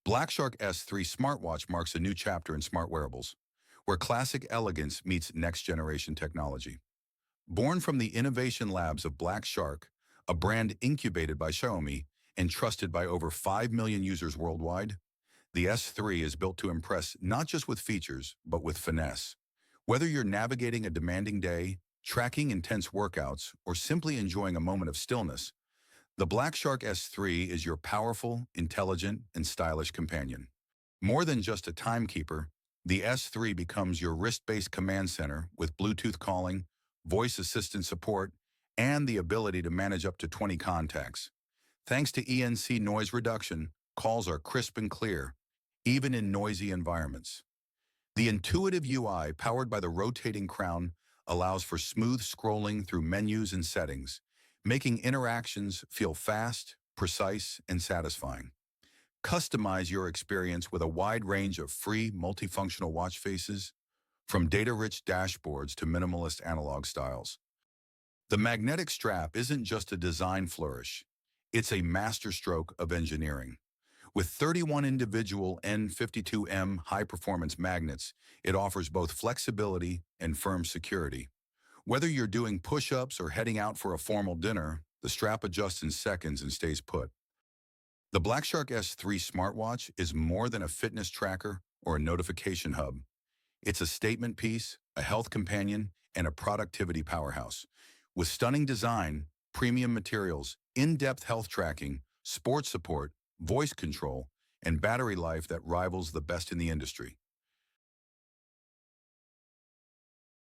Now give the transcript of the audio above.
Black Shark S3 smartwatch marks a new chapter in smart wearables, where classic elegance meets next-generation technology. Born from the innovation labs of Black Shark, a brand incubated by Xiaomi and trusted by over 5 million users worldwide, the S3 is built to impress not just with features, but with finesse. Whether you're navigating a demanding day, tracking intense workouts, or simply enjoying a moment of stillness, the Black Shark S3 is your powerful, intelligent, and stylish companion. More than just a timekeeper, the S3 becomes your wrist-based command center with Bluetooth calling, voice assistant support, and the ability to manage up to 20 contacts. Thanks to ENC noise reduction, calls are crisp and clear, even in noisy environments. The intuitive UI, powered by the rotating crown, allows for smooth scrolling through menus and settings, making interactions feel fast, precise, and satisfying. Customize your experience with a wide range of free multifunctional watch faces, from data-rich dashboards to minimalist analog styles. The magnetic strap isn't just a design flourish, it's a masterstroke of engineering. With 31 individual N52M high-performance magnets, it offers both flexibility and firm security. Whether you're doing push-ups or heading out for a formal dinner, the strap adjusts in seconds and stays put. The Black Shark S3 smartwatch is more than a fitness tracker or a notification hub. It's a statement piece, a health companion, and a productivity powerhouse. With stunning design, premium materials, in-depth health tracking, sports support, voice control, and battery life that rivals the best in the industry.